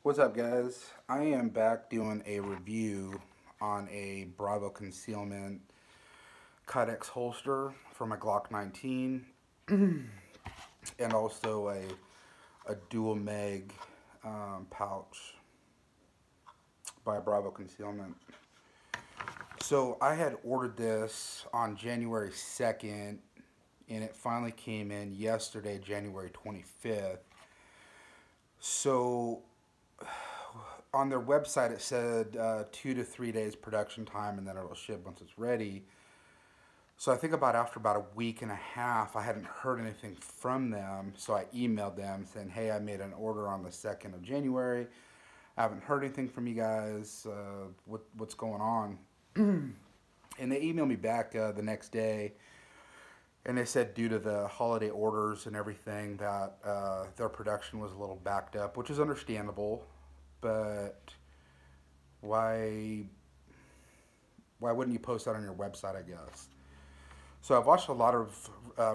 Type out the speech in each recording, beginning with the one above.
What's up, guys? I am back doing a review on a Bravo Concealment Kydex holster for my Glock 19 and also a dual mag pouch by Bravo Concealment. So I had ordered this on January 2nd and it finally came in yesterday, January 25th. So on their website it said 2 to 3 days production time and then it'll ship once it's ready. So I think after about a week and a half I hadn't heard anything from them, so I emailed them saying, hey, I made an order on the 2nd of January. I haven't heard anything from you guys. What's going on? And they emailed me back the next day, and they said due to the holiday orders and everything that their production was a little backed up, which is understandable. But why wouldn't you post that on your website, I guess? So I've watched a lot of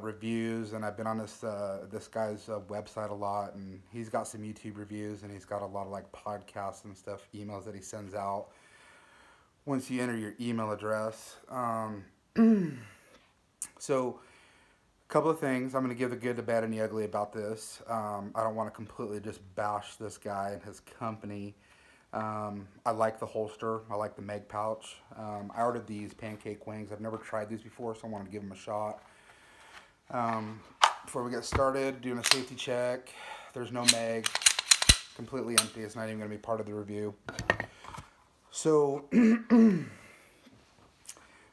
reviews, and I've been on this guy's website a lot, and he's got some YouTube reviews, and he's got a lot of like podcasts and stuff, emails that he sends out once you enter your email address. So a couple of things. I'm going to give the good, the bad, and the ugly about this. I don't want to completely just bash this guy and his company. I like the holster. I like the mag pouch. I ordered these pancake wings. I've never tried these before, so I wanted to give them a shot. Before we get started, doing a safety check. There's no mag. Completely empty. It's not even going to be part of the review. So,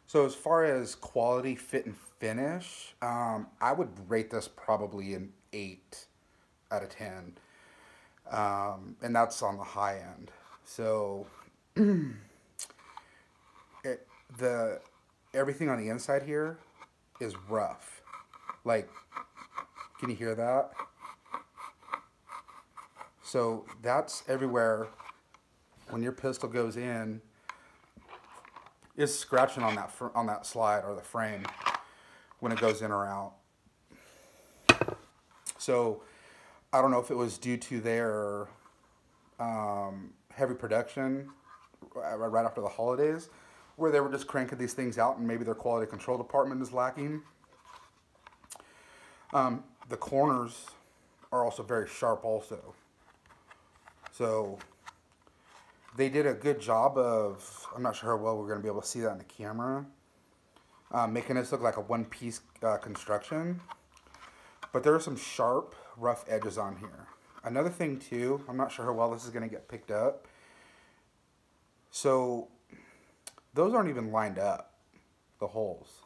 so as far as quality, fit, and finish, I would rate this probably an 8 out of 10. And that's on the high end. So, everything on the inside here is rough. Like, can you hear that? So that's everywhere. When your pistol goes in, it's scratching on that slide or the frame when it goes in or out. So I don't know if it was due to their heavy production right after the holidays, where they were just cranking these things out, and maybe their quality control department is lacking. The corners are also very sharp also. So they did a good job of, I'm not sure how well we're going to be able to see that in the camera, making this look like a one-piece construction. But there are some sharp, rough edges on here. Another thing too, I'm not sure how well this is going to get picked up. So those aren't even lined up, the holes.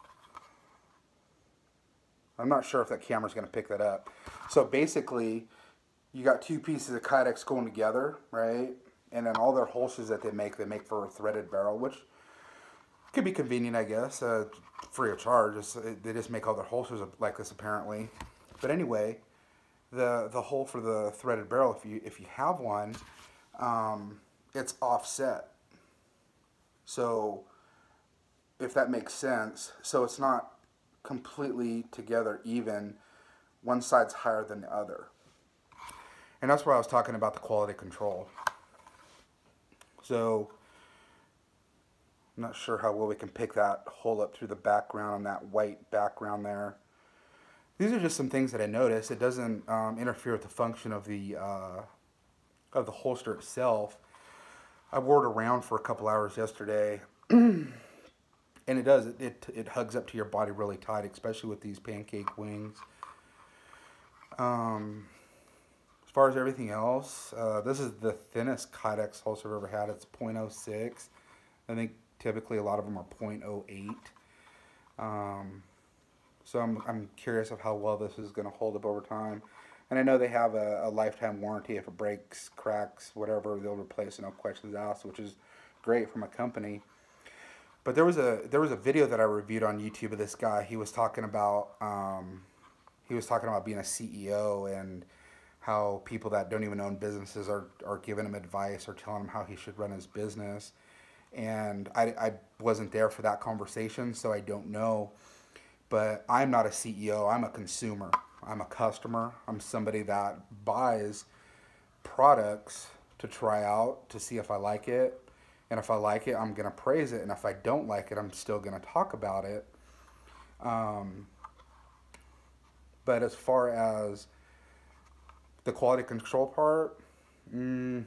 I'm not sure if that camera's going to pick that up. So basically, you got two pieces of Kydex going together, right? And then all their holsters that they make for a threaded barrel, which could be convenient, I guess, free of charge. They just make all their holsters like this, apparently. But anyway, the hole for the threaded barrel, if you have one, it's offset. So if that makes sense, so it's not completely together even. One side's higher than the other. And that's where I was talking about the quality control. So I'm not sure how well we can pick that hole up through the background on that white background there. These are just some things that I noticed. It doesn't interfere with the function of the holster itself. I wore it around for a couple hours yesterday, and it does. It hugs up to your body really tight, especially with these pancake wings. As far as everything else, this is the thinnest Kydex holster I've ever had. It's .06. I think typically a lot of them are .08. So I'm curious of how well this is going to hold up over time. And I know they have a lifetime warranty. If it breaks, cracks, whatever, they'll replace it, no questions asked, which is great from a company. But there was a video that I reviewed on YouTube of this guy. He was talking about being a CEO and how people that don't even own businesses are giving him advice or telling him how he should run his business. And I wasn't there for that conversation, so I don't know. But I'm not a CEO. I'm a consumer. I'm a customer. I'm somebody that buys products to try out to see if I like it. And if I like it, I'm gonna praise it. And if I don't like it, I'm still gonna talk about it. Um, but as far as the quality control part, mm,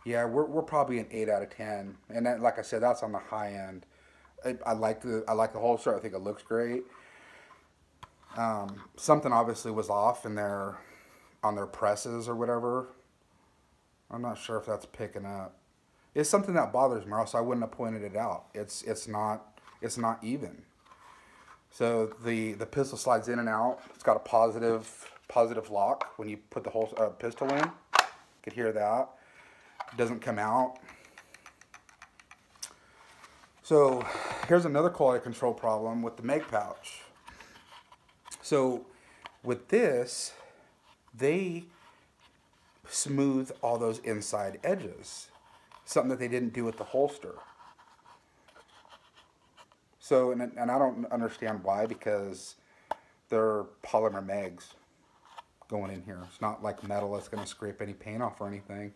yeah, we're probably an 8 out of 10. And that, like I said, that's on the high end. I like the holster. I think it looks great. Something obviously was off in their on their presses or whatever. I'm not sure if that's picking up. It's something that bothers me, or else I wouldn't have pointed it out. It's not even. So the pistol slides in and out. It's got a positive lock when you put the whole pistol in. You could hear that. It doesn't come out. So here's another quality control problem with the mag pouch. So with this, they smooth all those inside edges. Something that they didn't do with the holster. So, and I don't understand why, because they're polymer mags going in here. It's not like metal that's going to scrape any paint off or anything.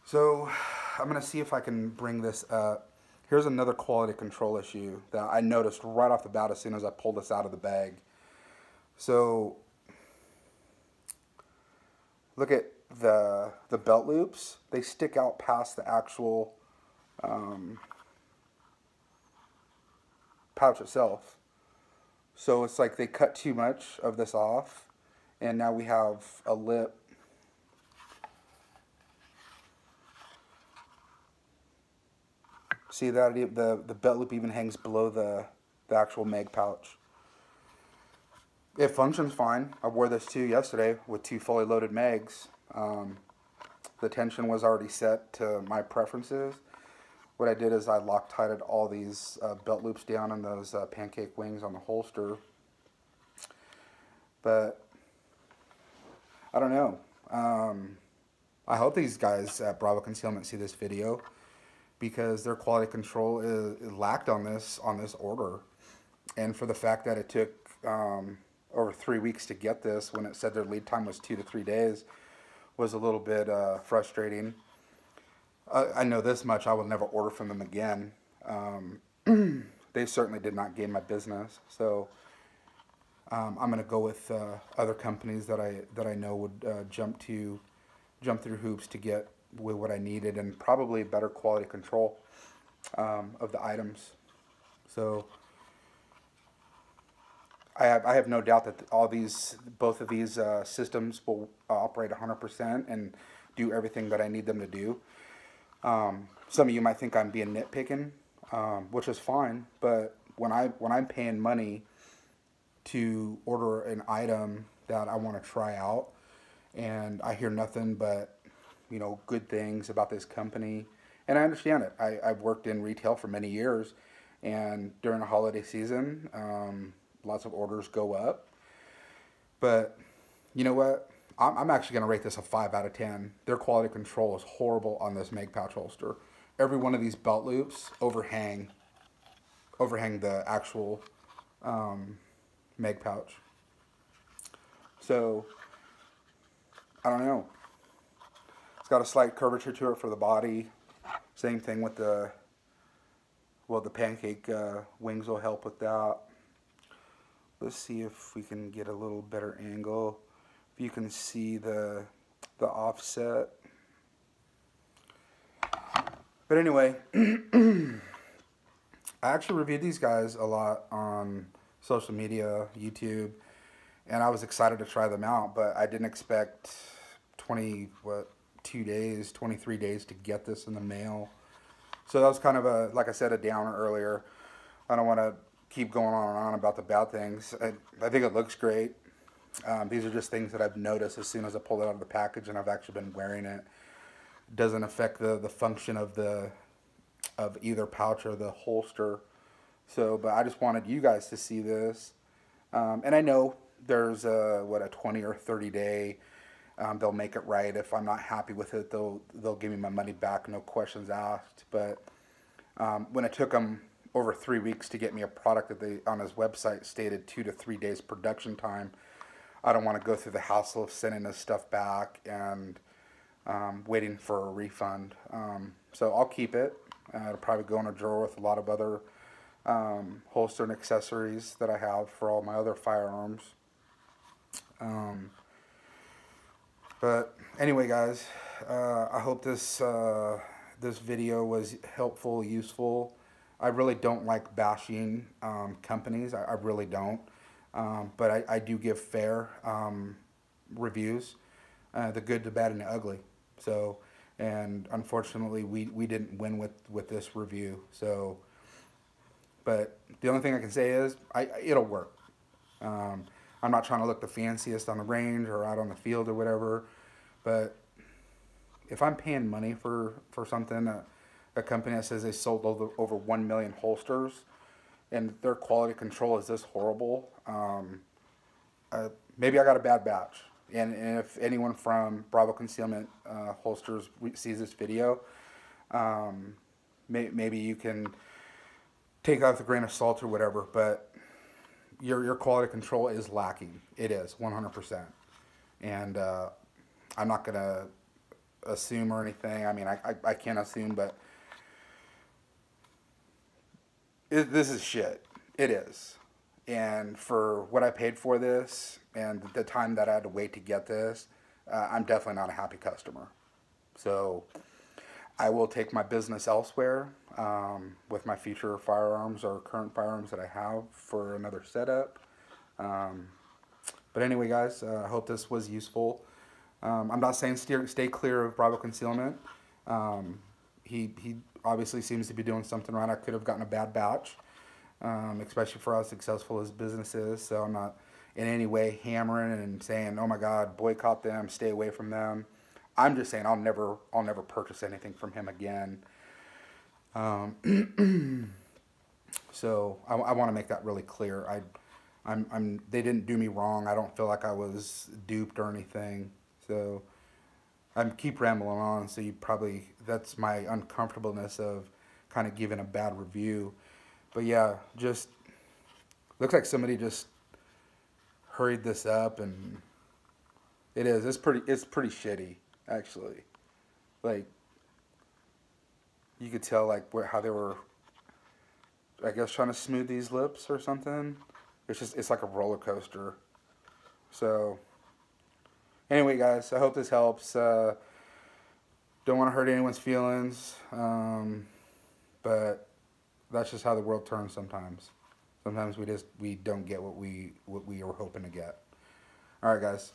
So I'm going to see if I can bring this up. Here's another quality control issue that I noticed right off the bat as soon as I pulled this out of the bag. So look at the belt loops. They stick out past the actual pouch itself. So it's like they cut too much of this off, and now we have a lip. See that the belt loop even hangs below the actual mag pouch. It functions fine. I wore this too yesterday with 2 fully loaded mags. The tension was already set to my preferences. What I did is I Loctited all these belt loops down on those pancake wings on the holster. But I don't know. I hope these guys at Bravo Concealment see this video, because their quality control is lacked on this order. And for the fact that it took over 3 weeks to get this, when it said their lead time was 2 to 3 days, was a little bit frustrating. I know this much: I will never order from them again. They certainly did not gain my business. So I'm going to go with other companies that I know would jump through hoops to get with what I needed, and probably better quality control of the items. So I have no doubt that both of these systems will operate 100% and do everything that I need them to do. Some of you might think I'm being nitpicking, which is fine. But when I'm paying money to order an item that I want to try out, and I hear nothing but good things about this company, and I understand it. I've worked in retail for many years, and during the holiday season, lots of orders go up. But you know what? I'm actually going to rate this a 5 out of 10. Their quality control is horrible on this mag pouch holster. Every one of these belt loops overhang the actual mag pouch. So I don't know. It's got a slight curvature to it for the body. Same thing with the pancake wings will help with that. Let's see if we can get a little better angle. If you can see the offset. But anyway, I actually reviewed these guys a lot on social media, YouTube, and I was excited to try them out, but I didn't expect 23 days to get this in the mail. So that was kind of like I said, a downer earlier. I don't want to keep going on and on about the bad things. I think it looks great. These are just things that I've noticed as soon as I pulled it out of the package, and I've actually been wearing it. It doesn't affect the function of either pouch or the holster. So, but I just wanted you guys to see this. And I know there's a 20 or 30 day. They'll make it right. If I'm not happy with it, they'll give me my money back, no questions asked. But when it took them over 3 weeks to get me a product that they on his website stated 2 to 3 days production time, I don't want to go through the hassle of sending this stuff back and waiting for a refund. So I'll keep it. It'll probably go in a drawer with a lot of other holster and accessories that I have for all my other firearms. Um, but anyway, guys, I hope this video was helpful, useful. I really don't like bashing companies. I really don't. But I do give fair reviews, the good, the bad, and the ugly. So, and unfortunately, we didn't win with this review. So, but the only thing I can say is it'll work. Um, I'm not trying to look the fanciest on the range or out on the field or whatever, but if I'm paying money for something, a company that says they sold over 1 million holsters and their quality control is this horrible, maybe I got a bad batch. And if anyone from Bravo Concealment holsters sees this video, maybe you can take that with a grain of salt or whatever, but your quality control is lacking. It is 100%. And I'm not going to assume or anything. I mean, I can't assume, but this is shit. It is. And for what I paid for this and the time that I had to wait to get this, I'm definitely not a happy customer. So I will take my business elsewhere with my future firearms or current firearms that I have for another setup. But anyway, guys, I hope this was useful. I'm not saying stay clear of Bravo Concealment. He obviously seems to be doing something right. I could have gotten a bad batch, especially for how successful his business is. So I'm not in any way hammering and saying, "Oh my God, boycott them, stay away from them." I'm just saying I'll never purchase anything from him again. So I want to make that really clear. They didn't do me wrong. I don't feel like I was duped or anything. So I keep rambling on. So that's my uncomfortableness of kind of giving a bad review. But yeah, just looks like somebody just hurried this up, and it's pretty shitty actually. Like you could tell like how they were, I guess, trying to smooth these lips or something. It's like a roller coaster. So anyway, guys, I hope this helps. Don't want to hurt anyone's feelings, but that's just how the world turns sometimes. Sometimes we don't get what we were hoping to get. All right, guys.